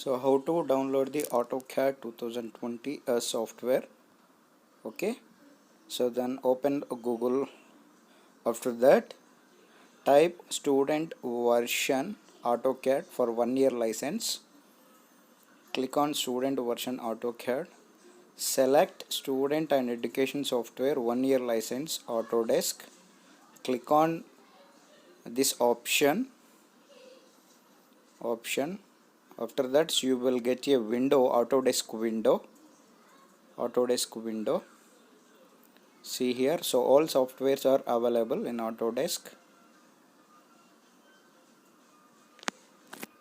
So how to download the AutoCAD 2020 software. Okay, so then open Google. After that, type student version AutoCAD for 1 year license. Click on student version AutoCAD. Select student and education software 1 year license Autodesk. Click on this option. After that, you will get a window, Autodesk window. See here, so all softwares are available in Autodesk.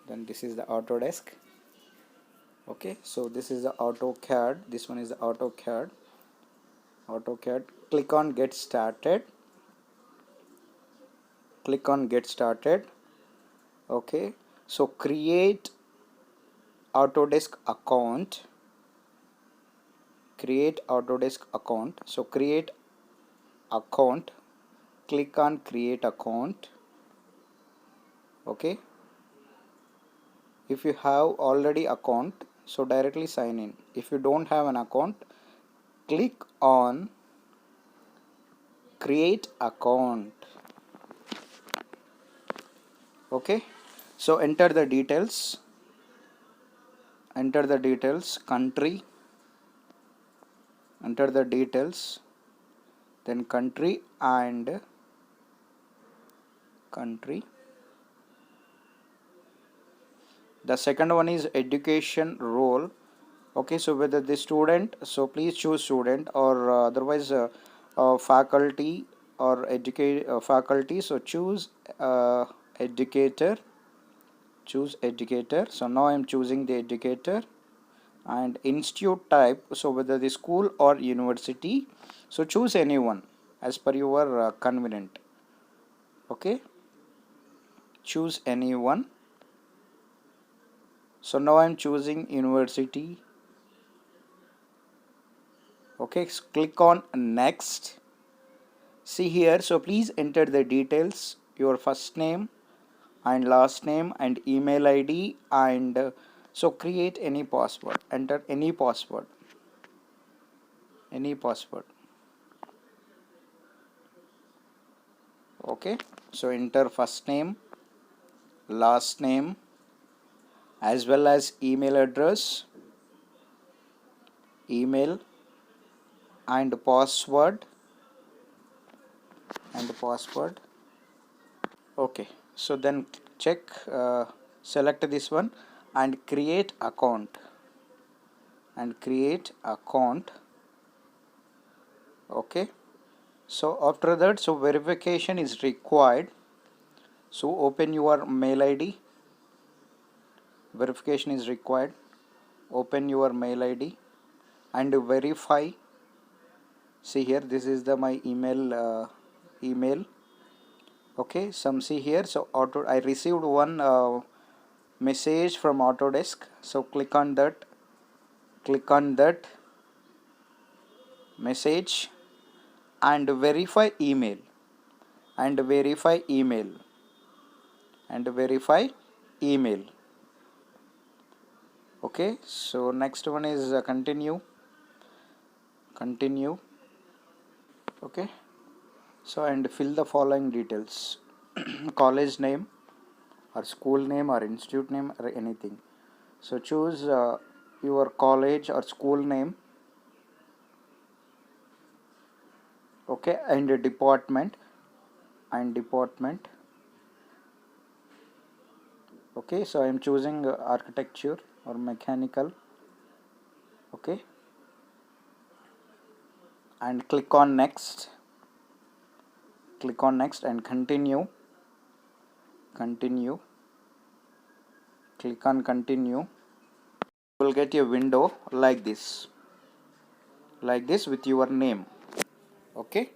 Then this is the Autodesk. Okay, so this is the AutoCAD. This one is the AutoCAD. Click on get started. Okay, so create Autodesk account. So create account. Click on create account. Okay, if you have already account, so directly sign in. If you don't have an account, click on create account. Okay, so enter the details, country, then country and country. The second one is education role. Okay, so whether the student, so please choose student, or otherwise faculty or faculty, so choose educator. So now I am choosing the educator. And institute type, so whether the school or university, so choose anyone as per your convenient. Okay, choose anyone. So now I am choosing university. Okay, so click on next. See here, so please enter the details, your first name and last name and email ID, and so create any password, enter any password. Okay, so enter first name, last name, as well as email address, email, and password. Okay, so then check, select this one and create account. Okay, so after that, so verification is required. So open your mail ID. Verification is required. Open your mail ID and verify. See here, this is the my email. Okay, some see here, so I received one message from Autodesk. So click on that message and verify email. Okay, so next one is continue. Okay, so and fill the following details. College name or school name or institute name or anything. So choose your college or school name. Okay, and department. Okay, so I am choosing architecture or mechanical. Okay, and click on next and continue. Click on continue. You will get a window like this with your name. Okay,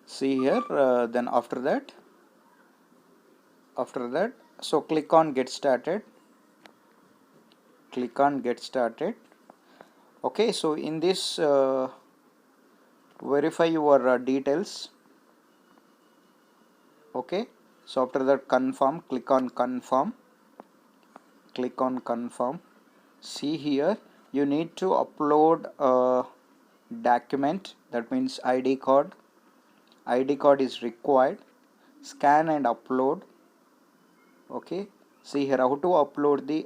see here, then after that, so click on get started. Okay, so in this verify your details. Okay, so after that confirm, click on confirm, see here you need to upload a document, that means ID card. ID card is required. Scan and upload. Okay, see here how to upload the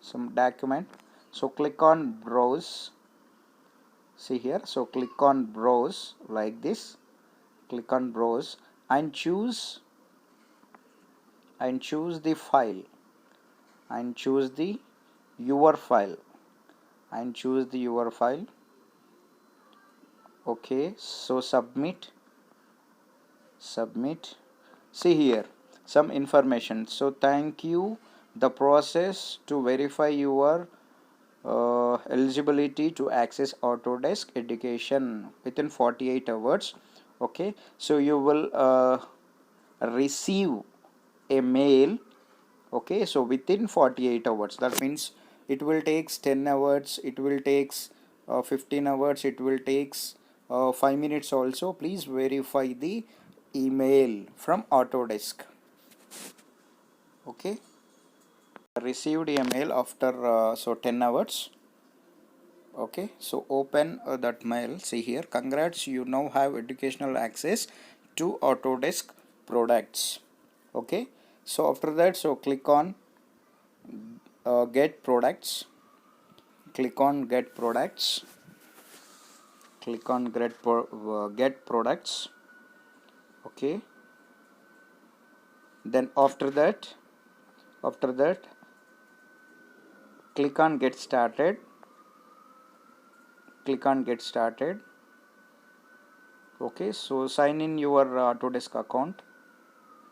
some document. So click on browse. See here, so click on browse like this. Click on browse and choose the file, and choose the your file, and choose the your file. Okay, so submit. See here some information. So thank you the process to verify your eligibility to access Autodesk education within 48 hours. Okay, so you will receive a mail. Okay, so within 48 hours, that means it will takes 10 hours, it will takes 15 hours, it will takes 5 minutes also. Please verify the email from Autodesk. Okay, received email after 10 hours. Okay, so open that mail. See here, congrats, you now have educational access to Autodesk products. Okay, so after that, so click on get products. Click on get products. Click on get products. Okay, then after that click on get started. Click on get started. Okay, so sign in your Autodesk account,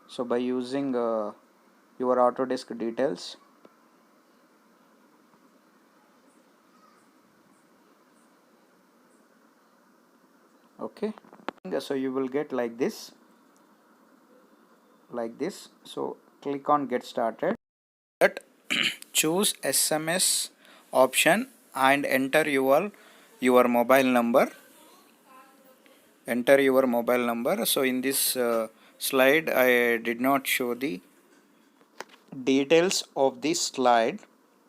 so by using your Autodesk details. Okay, so you will get like this, so click on get started. But choose SMS option and enter your mobile number. Enter your mobile number. So in this slide I did not show the details of this slide.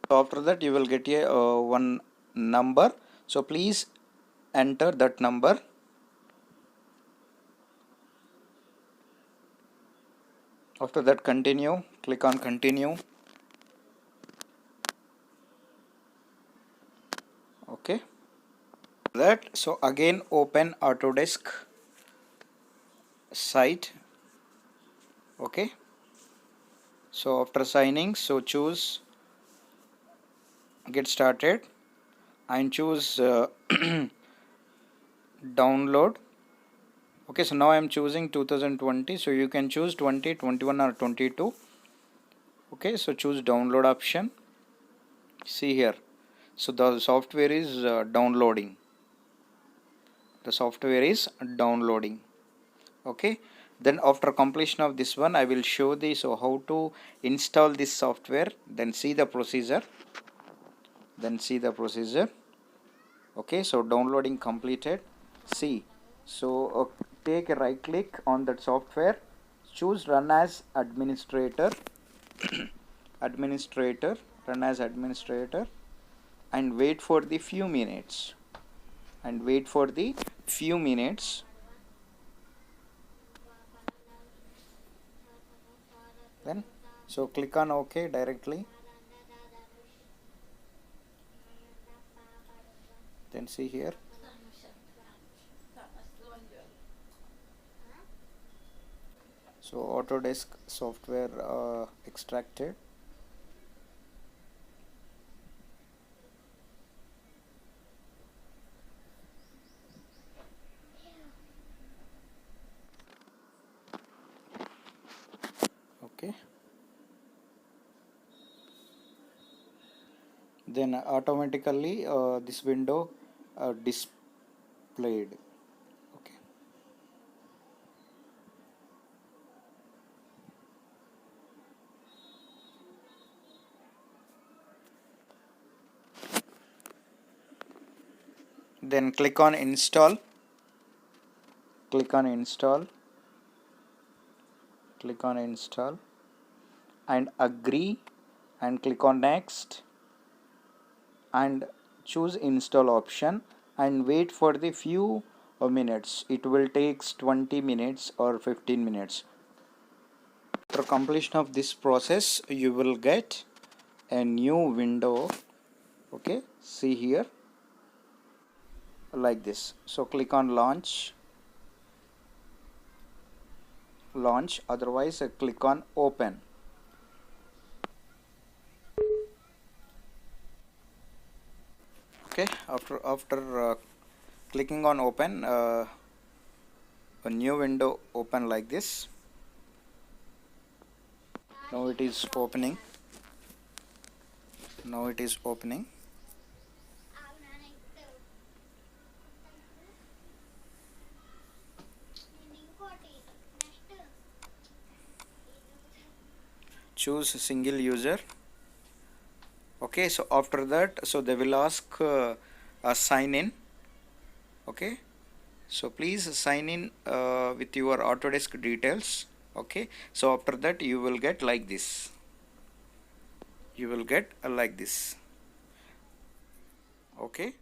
So after that you will get a one number, so please enter that number. After that continue. Click on continue. Okay, that, so again open Autodesk site. Okay, so after signing, so choose get started and choose download. Okay, so now I am choosing 2020, so you can choose 20, 21 or 22. Okay, so choose download option. See here, so the software is downloading. Okay, then after completion of this one I will show the so how to install this software, then see the procedure. Okay, so downloading completed. See, so take a right click on that software, choose run as administrator. Run as administrator, and wait for the few minutes. Then so click on OK directly. Then see here, so Autodesk software extracted. Okay, then automatically this window displayed. Okay, then click on install. click on install, click on install and agree and click on next and choose install option and wait for the few minutes. It will take 20 minutes or 15 minutes. After completion of this process, you will get a new window. Okay, see here like this. So click on launch, otherwise click on open. Okay, after clicking on open, a new window open like this. Now it is opening. Choose single user. Okay, so after that, so they will ask a sign in. Okay, so please sign in with your Autodesk details. Okay, so after that you will get like this. Okay,